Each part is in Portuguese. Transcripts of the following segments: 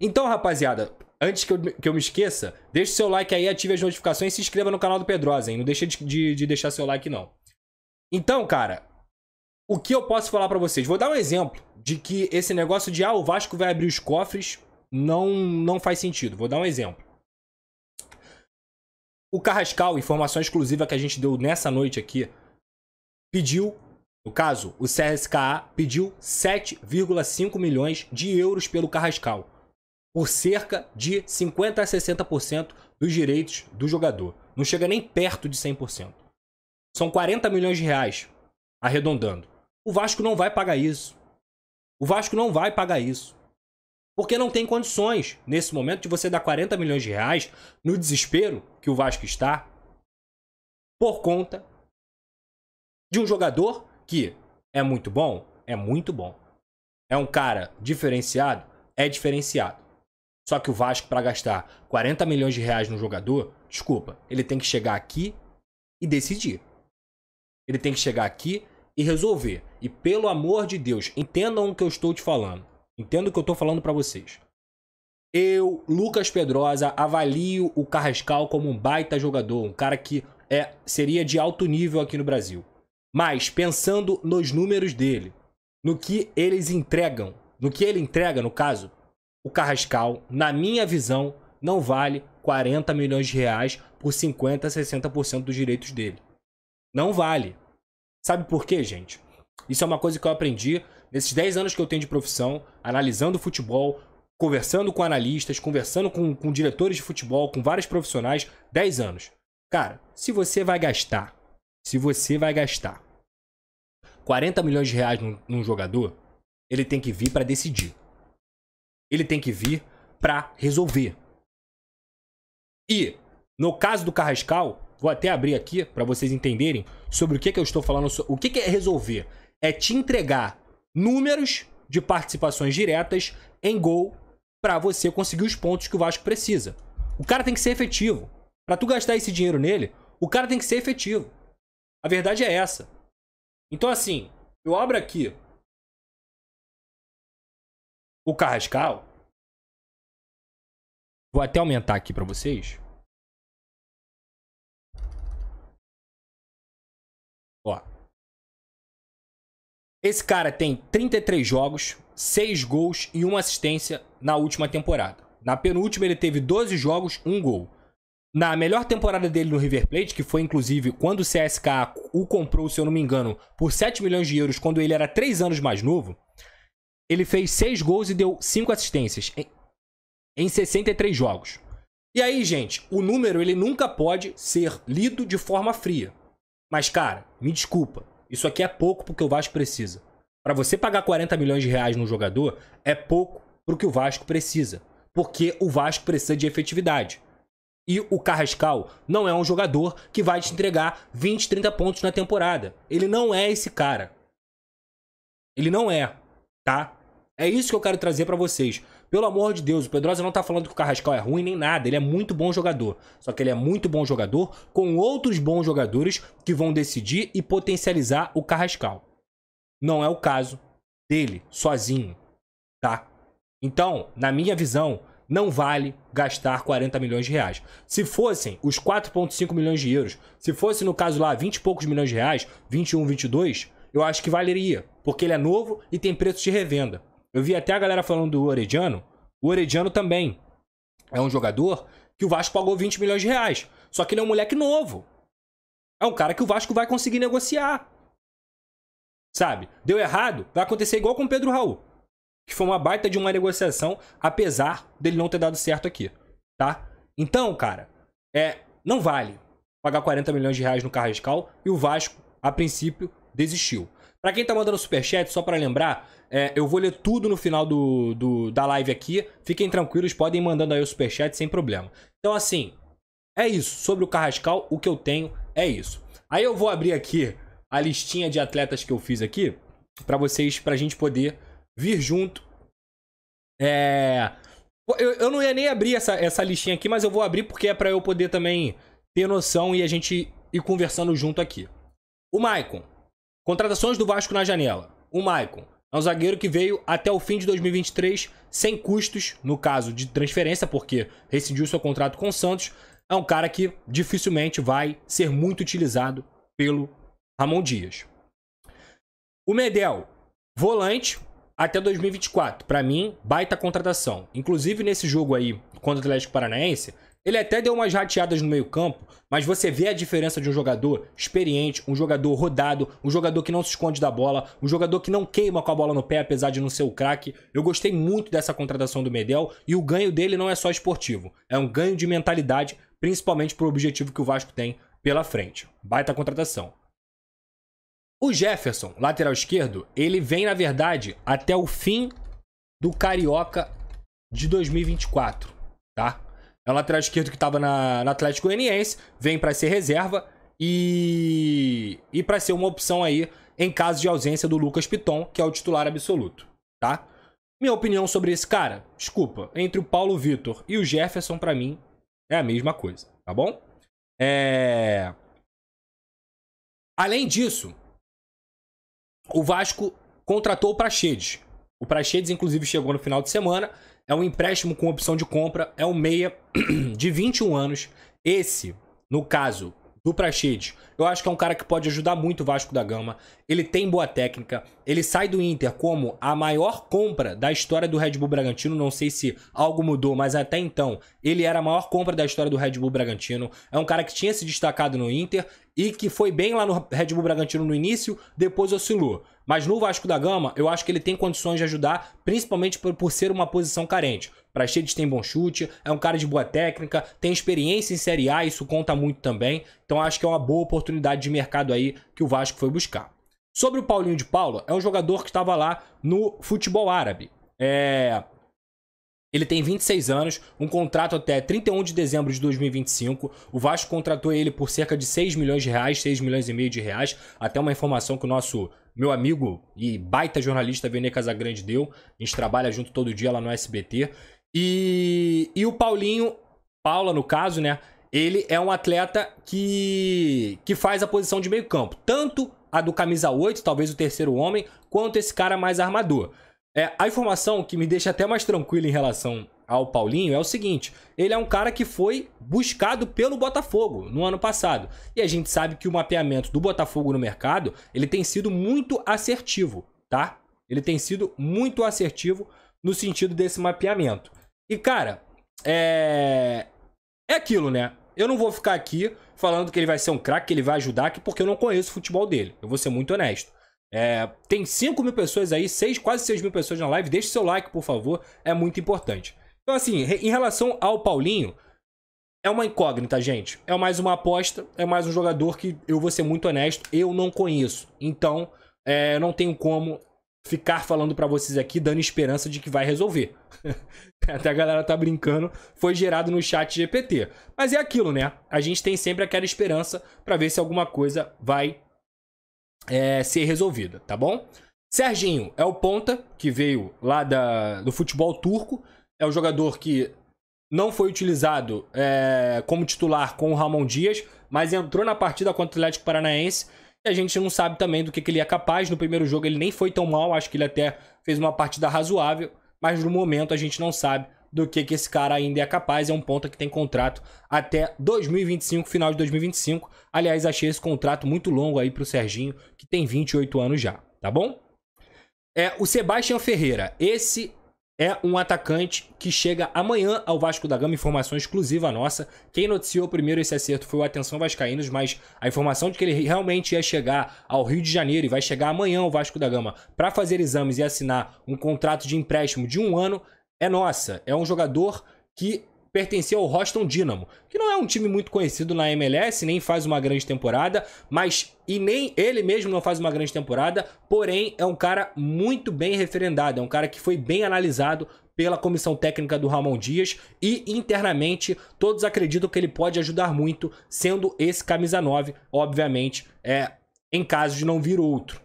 Então, rapaziada, antes que eu me esqueça, deixa o seu like aí, ative as notificações e se inscreva no canal do Pedrosa, hein? Não deixa de deixar seu like, não. Então, cara, o que eu posso falar pra vocês? Vou dar um exemplo de que esse negócio de, o Vasco vai abrir os cofres, não faz sentido. Vou dar um exemplo. O Carrascal, informação exclusiva que a gente deu nessa noite aqui, pediu, no caso, o CSKA pediu 7,5 milhões de euros pelo Carrascal, por cerca de 50% a 60% dos direitos do jogador. Não chega nem perto de 100%. São 40 milhões de reais, arredondando. O Vasco não vai pagar isso. O Vasco não vai pagar isso. Porque não tem condições, nesse momento, de você dar 40 milhões de reais no desespero que o Vasco está, por conta de um jogador que é muito bom, é muito bom. É um cara diferenciado, é diferenciado. Só que o Vasco, para gastar 40 milhões de reais no jogador, desculpa, ele tem que chegar aqui e decidir. Ele tem que chegar aqui e resolver. E pelo amor de Deus, entendam o que eu estou te falando. Entendo o que eu estou falando para vocês. Eu, Lucas Pedrosa, avalio o Carrascal como um baita jogador. Um cara que seria de alto nível aqui no Brasil. Mas, pensando nos números dele, no que eles entregam, no que ele entrega, no caso, o Carrascal, na minha visão, não vale 40 milhões de reais por 50% a 60% dos direitos dele. Não vale. Sabe por quê, gente? Isso é uma coisa que eu aprendi nesses 10 anos que eu tenho de profissão, analisando futebol, conversando com analistas, conversando com diretores de futebol, com vários profissionais. 10 anos. Cara, se você vai gastar 40 milhões de reais num jogador, ele tem que vir para decidir. Ele tem que vir para resolver. E, no caso do Carrascal, vou até abrir aqui para vocês entenderem sobre o que eu estou falando. O que é resolver? É te entregar números de participações diretas em gol para você conseguir os pontos que o Vasco precisa. O cara tem que ser efetivo. Para tu gastar esse dinheiro nele, o cara tem que ser efetivo. A verdade é essa. Então, assim, eu abro aqui o Carrascal. Vou até aumentar aqui para vocês. Ó. Esse cara tem 33 jogos, 6 gols e 1 assistência na última temporada. Na penúltima ele teve 12 jogos, 1 gol. Na melhor temporada dele no River Plate, que foi inclusive quando o CSKA o comprou, se eu não me engano, por 7 milhões de euros, quando ele era 3 anos mais novo, ele fez 6 gols e deu 5 assistências em 63 jogos. E aí, gente, o número ele nunca pode ser lido de forma fria. Mas, cara, me desculpa. Isso aqui é pouco pro que o Vasco precisa. Para você pagar 40 milhões de reais num jogador, é pouco pro que o Vasco precisa. Porque o Vasco precisa de efetividade. E o Carrascal não é um jogador que vai te entregar 20, 30 pontos na temporada. Ele não é esse cara. Ele não é, tá? É isso que eu quero trazer pra vocês. Pelo amor de Deus, o Pedrosa não tá falando que o Carrascal é ruim nem nada. Ele é muito bom jogador. Só que ele é muito bom jogador com outros bons jogadores que vão decidir e potencializar o Carrascal. Não é o caso dele, sozinho, tá? Então, na minha visão, não vale gastar 40 milhões de reais. Se fossem os 4,5 milhões de euros, se fosse no caso lá 20 e poucos milhões de reais, 21, 22, eu acho que valeria. Porque ele é novo e tem preço de revenda. Eu vi até a galera falando do Orediano. O Orediano também é um jogador que o Vasco pagou 20 milhões de reais. Só que ele é um moleque novo. É um cara que o Vasco vai conseguir negociar. Sabe? Deu errado, vai acontecer igual com o Pedro Raul. Que foi uma baita de uma negociação, apesar dele não ter dado certo aqui. Tá? Então, cara, não vale pagar 40 milhões de reais no Carrascal e o Vasco, a princípio, desistiu. Pra quem tá mandando superchat, só pra lembrar, eu vou ler tudo no final da live aqui. Fiquem tranquilos, podem ir mandando aí o superchat sem problema. Então, assim, é isso. Sobre o Carrascal, o que eu tenho é isso. Aí eu vou abrir aqui a listinha de atletas que eu fiz aqui pra vocês, pra gente poder vir junto. Eu não ia nem abrir essa listinha aqui, mas eu vou abrir porque é pra eu poder também ter noção e a gente ir conversando junto aqui. O Maicon. Contratações do Vasco na janela. O Maicon É um zagueiro que veio até o fim de 2023 sem custos, no caso de transferência, porque rescindiu seu contrato com o Santos. É um cara que dificilmente vai ser muito utilizado pelo Ramon Dias. O Medel, volante até 2024. Para mim, baita contratação. Inclusive nesse jogo aí contra o Atlético Paranaense, ele até deu umas rateadas no meio-campo, mas você vê a diferença de um jogador experiente, um jogador rodado, um jogador que não se esconde da bola, um jogador que não queima com a bola no pé, apesar de não ser o craque. Eu gostei muito dessa contratação do Medel e o ganho dele não é só esportivo, é um ganho de mentalidade, principalmente pro objetivo que o Vasco tem pela frente. Baita contratação. O Jefferson, lateral esquerdo, ele vem, na verdade, até o fim do Carioca de 2024, tá? É um lateral esquerdo que estava no Atlético Goianiense, vem para ser reserva e para ser uma opção aí em caso de ausência do Lucas Piton, que é o titular absoluto, tá? Minha opinião sobre esse cara, desculpa, entre o Paulo Vitor e o Jefferson, para mim, é a mesma coisa, tá bom? Além disso, o Vasco contratou o Praxedes. O Praxedes, inclusive, chegou no final de semana. É um empréstimo com opção de compra. É um meia de 21 anos. Esse, no caso do Praxedes, eu acho que é um cara que pode ajudar muito o Vasco da Gama. Ele tem boa técnica. Ele sai do Inter como a maior compra da história do Red Bull Bragantino. Não sei se algo mudou, mas até então ele era a maior compra da história do Red Bull Bragantino. É um cara que tinha se destacado no Inter e que foi bem lá no Red Bull Bragantino no início, depois oscilou. Mas no Vasco da Gama, eu acho que ele tem condições de ajudar, principalmente por ser uma posição carente. Praxedes tem bom chute, é um cara de boa técnica, tem experiência em Série A, isso conta muito também. Então acho que é uma boa oportunidade de mercado aí que o Vasco foi buscar. Sobre o Paulinho de Paula, é um jogador que estava lá no futebol árabe. Ele tem 26 anos, um contrato até 31 de dezembro de 2025. O Vasco contratou ele por cerca de 6 milhões de reais, 6 milhões e meio de reais. Até uma informação que o meu amigo e baita jornalista Vene Casagrande deu. A gente trabalha junto todo dia lá no SBT. E o Paulinho, Paula no caso, né? Ele é um atleta que faz a posição de meio campo. Tanto a do camisa 8, talvez o terceiro homem, quanto esse cara mais armador. A informação que me deixa até mais tranquilo em relação ao Paulinho é o seguinte: ele é um cara que foi buscado pelo Botafogo no ano passado. E a gente sabe que o mapeamento do Botafogo no mercado, ele tem sido muito assertivo, tá? Ele tem sido muito assertivo no sentido desse mapeamento. E, cara, é aquilo, né? Eu não vou ficar aqui falando que ele vai ser um craque, que ele vai ajudar, porque eu não conheço o futebol dele. Eu vou ser muito honesto. Tem 5 mil pessoas aí, quase 6 mil pessoas na live. Deixe seu like, por favor, é muito importante. Então, assim, em relação ao Paulinho, é uma incógnita, gente. É mais uma aposta, é mais um jogador que, eu vou ser muito honesto, eu não conheço. Então, não tenho como ficar falando pra vocês aqui, dando esperança de que vai resolver. Até a galera tá brincando, foi gerado no chat GPT. Mas é aquilo, né? A gente tem sempre aquela esperança pra ver se alguma coisa vai ser resolvida, tá bom? Serginho é o ponta, que veio lá do futebol turco. É um jogador que não foi utilizado como titular com o Ramon Dias, mas entrou na partida contra o Atlético Paranaense. E a gente não sabe também do que ele é capaz. No primeiro jogo ele nem foi tão mal, acho que ele até fez uma partida razoável. Mas no momento a gente não sabe do que esse cara ainda é capaz. É um ponta que tem contrato até 2025, final de 2025. Aliás, achei esse contrato muito longo aí pro Serginho, que tem 28 anos já, tá bom? O Sebastião Ferreira, esse é um atacante que chega amanhã ao Vasco da Gama, informação exclusiva nossa. Quem noticiou primeiro esse acerto foi o Atenção Vascaínos, mas a informação de que ele realmente ia chegar ao Rio de Janeiro e vai chegar amanhã ao Vasco da Gama para fazer exames e assinar um contrato de empréstimo de 1 ano é nossa. É um jogador que pertencia ao Roston Dynamo, que não é um time muito conhecido na MLS, nem faz uma grande temporada, e nem ele mesmo não faz uma grande temporada, porém é um cara muito bem referendado, é um cara que foi bem analisado pela comissão técnica do Ramon Dias e internamente todos acreditam que ele pode ajudar muito, sendo esse camisa 9, obviamente, em caso de não vir outro.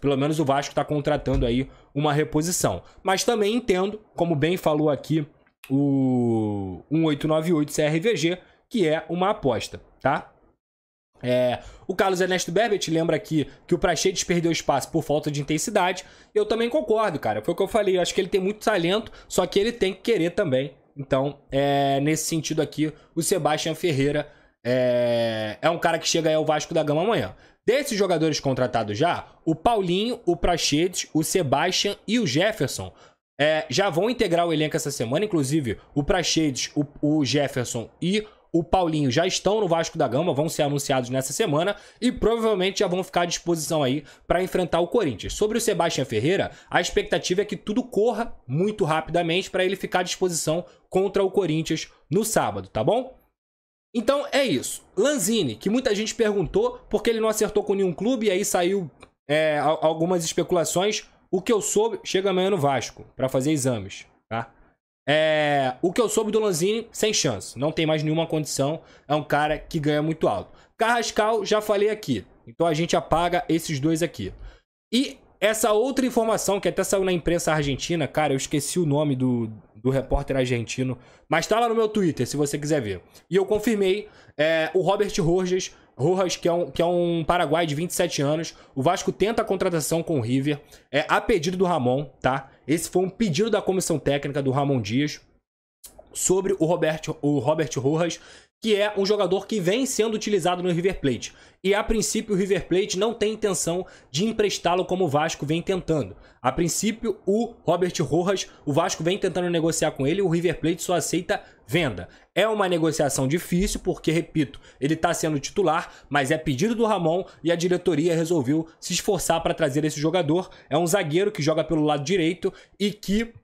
Pelo menos o Vasco está contratando aí uma reposição. Mas também entendo, como bem falou aqui o 1898 CRVG, que é uma aposta, tá? O Carlos Ernesto Berbet lembra aqui que o Praxedes perdeu espaço por falta de intensidade. Eu também concordo, cara. Foi o que eu falei. Eu acho que ele tem muito talento, só que ele tem que querer também. Então, nesse sentido aqui, o Sebastian Ferreira é um cara que chega aí ao Vasco da Gama amanhã. Desses jogadores contratados já, o Paulinho, o Praxedes, o Sebastian e o Jefferson já vão integrar o elenco essa semana. Inclusive, o Praxedes, o Jefferson e o Paulinho já estão no Vasco da Gama, vão ser anunciados nessa semana e provavelmente já vão ficar à disposição aí para enfrentar o Corinthians. Sobre o Sebastian Ferreira, a expectativa é que tudo corra muito rapidamente para ele ficar à disposição contra o Corinthians no sábado, tá bom? Então é isso. Lanzini, que muita gente perguntou porque ele não acertou com nenhum clube e aí saiu algumas especulações. O que eu soube, chega amanhã no Vasco para fazer exames, tá? O que eu soube do Lanzini, sem chance. Não tem mais nenhuma condição. É um cara que ganha muito alto. Carrascal, já falei aqui. Então a gente apaga esses dois aqui. E essa outra informação que até saiu na imprensa argentina, cara, eu esqueci o nome do repórter argentino, mas tá lá no meu Twitter, se você quiser ver. E eu confirmei, o Robert Rojas, que é um paraguai de 27 anos. O Vasco tenta a contratação com o River, a pedido do Ramon, tá? Esse foi um pedido da comissão técnica do Ramon Dias sobre o Robert Rojas, que é um jogador que vem sendo utilizado no River Plate. E a princípio o River Plate não tem intenção de emprestá-lo como o Vasco vem tentando. A princípio o Robert Rojas, o Vasco vem tentando negociar com ele, o River Plate só aceita venda. É uma negociação difícil porque, repito, ele está sendo titular, mas é pedido do Ramon e a diretoria resolveu se esforçar para trazer esse jogador. É um zagueiro que joga pelo lado direito e que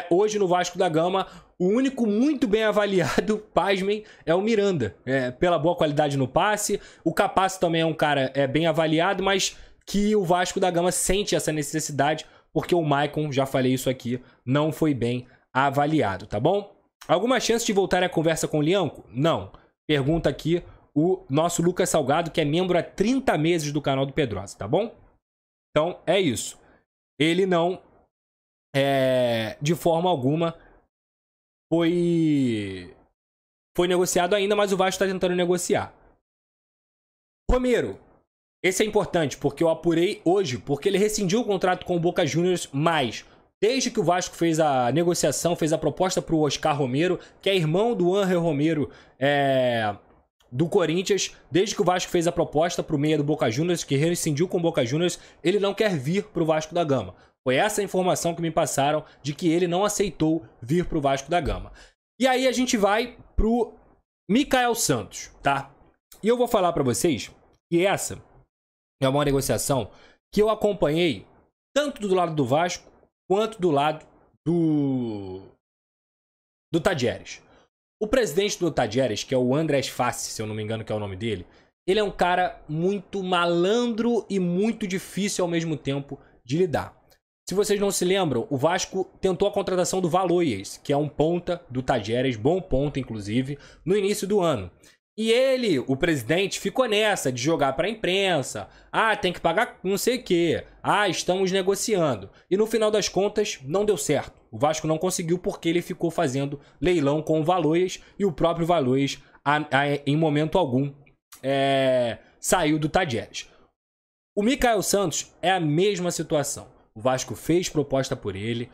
hoje no Vasco da Gama, o único muito bem avaliado, pasmem, é o Miranda. Pela boa qualidade no passe. O Capasso também é um cara bem avaliado, mas que o Vasco da Gama sente essa necessidade, porque o Maicon, já falei isso aqui, não foi bem avaliado, tá bom? Alguma chance de voltar à conversa com o Lianco? Não. Pergunta aqui o nosso Lucas Salgado, que é membro há 30 meses do canal do Pedrosa, tá bom? Então, é isso. Ele não, de forma alguma, foi negociado ainda, mas o Vasco está tentando negociar. Romero. Esse é importante, porque eu apurei hoje, porque ele rescindiu o contrato com o Boca Juniors, mas desde que o Vasco fez a negociação, fez a proposta para o Oscar Romero, que é irmão do Ángel Romero, do Corinthians, desde que o Vasco fez a proposta para o meia do Boca Juniors, que rescindiu com o Boca Juniors, ele não quer vir para o Vasco da Gama. Foi essa a informação que me passaram de que ele não aceitou vir para o Vasco da Gama. E aí a gente vai pro Mikael Santos, tá? E eu vou falar para vocês que essa é uma negociação que eu acompanhei tanto do lado do Vasco quanto do lado do Tadieres. O presidente do Tadieres, que é o Andrés Fassi, se eu não me engano que é o nome dele, ele é um cara muito malandro e muito difícil ao mesmo tempo de lidar. Se vocês não se lembram, o Vasco tentou a contratação do Valois, que é um ponta do Tadieres, bom ponta inclusive, no início do ano. E ele, o presidente, ficou nessa de jogar para a imprensa. Tem que pagar não sei o quê. Estamos negociando. E no final das contas, não deu certo. O Vasco não conseguiu porque ele ficou fazendo leilão com o Valois e o próprio Valois, em momento algum, saiu do Tadieres. O Mikael Santos é a mesma situação. O Vasco fez proposta por ele.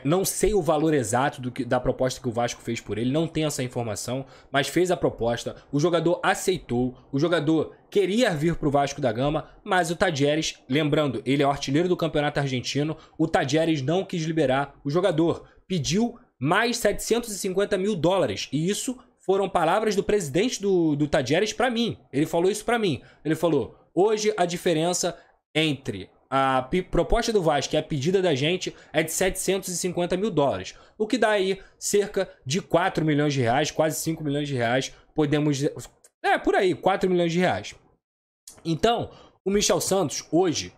Não sei o valor exato da proposta que o Vasco fez por ele, não tenho essa informação, mas fez a proposta, o jogador aceitou, o jogador queria vir para o Vasco da Gama, mas o Tadieres, lembrando, ele é o artilheiro do campeonato argentino, o Tadieres não quis liberar o jogador, pediu mais 750 mil dólares, e isso foram palavras do presidente do Tadieres para mim, ele falou isso para mim, ele falou, hoje a diferença entre a proposta do Vasco e a pedida da gente é de 750 mil dólares. O que dá aí cerca de 4 milhões de reais, quase 5 milhões de reais. Podemos... por aí, 4 milhões de reais. Então, o Mikael Santos hoje,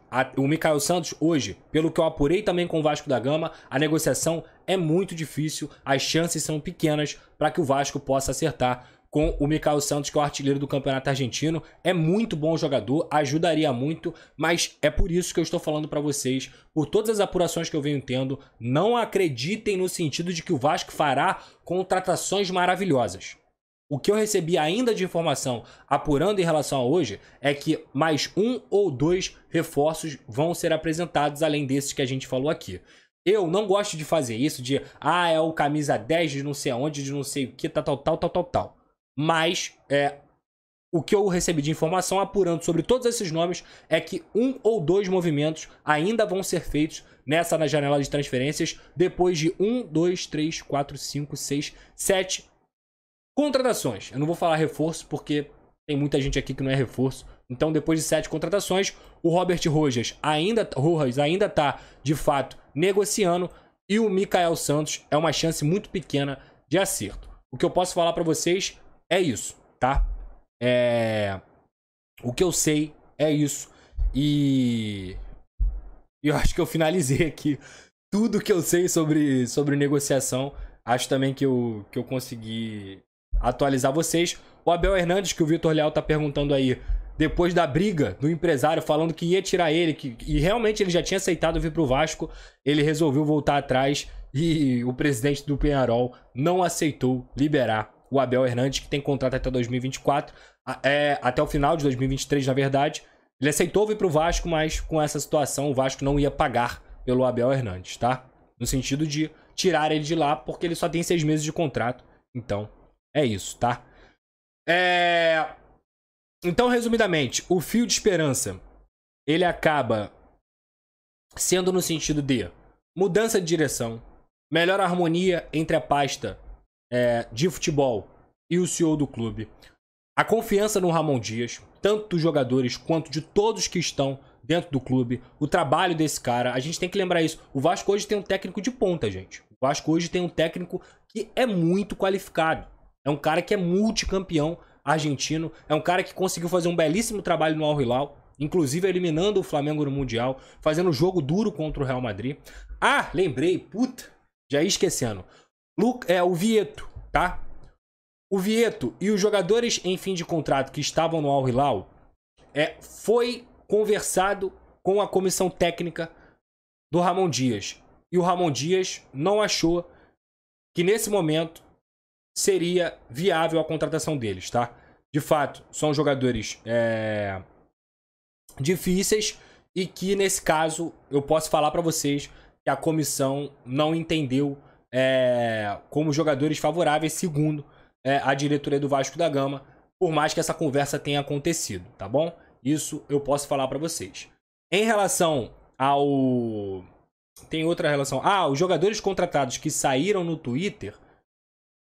pelo que eu apurei também com o Vasco da Gama, a negociação é muito difícil, as chances são pequenas para que o Vasco possa acertar com o Mikael Santos, que é o artilheiro do campeonato argentino. É muito bom jogador, ajudaria muito, mas é por isso que eu estou falando para vocês, por todas as apurações que eu venho tendo, não acreditem no sentido de que o Vasco fará contratações maravilhosas. O que eu recebi ainda de informação apurando em relação a hoje é que mais 1 ou 2 reforços vão ser apresentados além desses que a gente falou aqui. Eu não gosto de fazer isso de, é o camisa 10 de não sei aonde, de não sei o que, tal. Mas, o que eu recebi de informação apurando sobre todos esses nomes é que 1 ou 2 movimentos ainda vão ser feitos na janela de transferências depois de 1, 2, 3, 4, 5, 6, 7 contratações. Eu não vou falar reforço porque tem muita gente aqui que não é reforço. Então, depois de 7 contratações, o Robert Rojas ainda tá, de fato, negociando. E o Mikael Santos é uma chance muito pequena de acerto. O que eu posso falar pra vocês é isso, tá? O que eu sei é isso. E eu acho que eu finalizei aqui tudo que eu sei sobre negociação. Acho também que eu consegui atualizar vocês. O Abel Hernandes, que o Vitor Leal tá perguntando aí, depois da briga do empresário falando que ia tirar ele, e realmente ele já tinha aceitado vir pro Vasco, ele resolveu voltar atrás e o presidente do Peñarol não aceitou liberar o Abel Hernandes, que tem contrato até 2024, até o final de 2023, na verdade. Ele aceitou vir pro Vasco, mas com essa situação o Vasco não ia pagar pelo Abel Hernandes, tá? No sentido de tirar ele de lá, porque ele só tem 6 meses de contrato. Então, é isso, tá? Então, resumidamente, o fio de esperança, ele acaba sendo no sentido de mudança de direção, melhor harmonia entre a pasta de futebol e o CEO do clube, a confiança no Ramon Dias, tanto dos jogadores quanto de todos que estão dentro do clube, o trabalho desse cara. A gente tem que lembrar isso. O Vasco hoje tem um técnico de ponta, gente. O Vasco hoje tem um técnico que é muito qualificado. É um cara que é multicampeão argentino. É um cara que conseguiu fazer um belíssimo trabalho no Al Hilal, inclusive eliminando o Flamengo no Mundial, fazendo um jogo duro contra o Real Madrid. Lembrei, já ia esquecendo. O Vieto, tá? O Vieto e os jogadores em fim de contrato que estavam no Al Hilal, foi conversado com a comissão técnica do Ramon Dias. E o Ramon Dias não achou que nesse momento seria viável a contratação deles, tá? De fato, são jogadores difíceis e que nesse caso eu posso falar pra vocês que a comissão não entendeu como jogadores favoráveis, segundo a diretoria do Vasco da Gama, por mais que essa conversa tenha acontecido, tá bom? Isso eu posso falar pra vocês. Em relação ao... Tem outra relação. Os jogadores contratados que saíram no Twitter...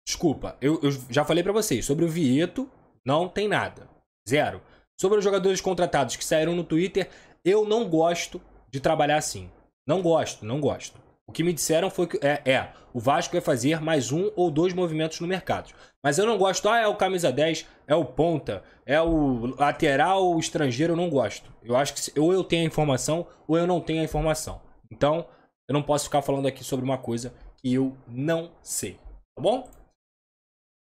Desculpa, eu já falei pra vocês. Sobre o Vieto, não tem nada. 0. Sobre os jogadores contratados que saíram no Twitter, eu não gosto de trabalhar assim. Não gosto. O que me disseram foi que o Vasco vai fazer mais 1 ou 2 movimentos no mercado. Mas eu não gosto, é o camisa 10, é o ponta, é o lateral, o estrangeiro, eu não gosto. Eu acho que ou eu tenho a informação ou eu não tenho a informação. Então, eu não posso ficar falando aqui sobre uma coisa que eu não sei, tá bom?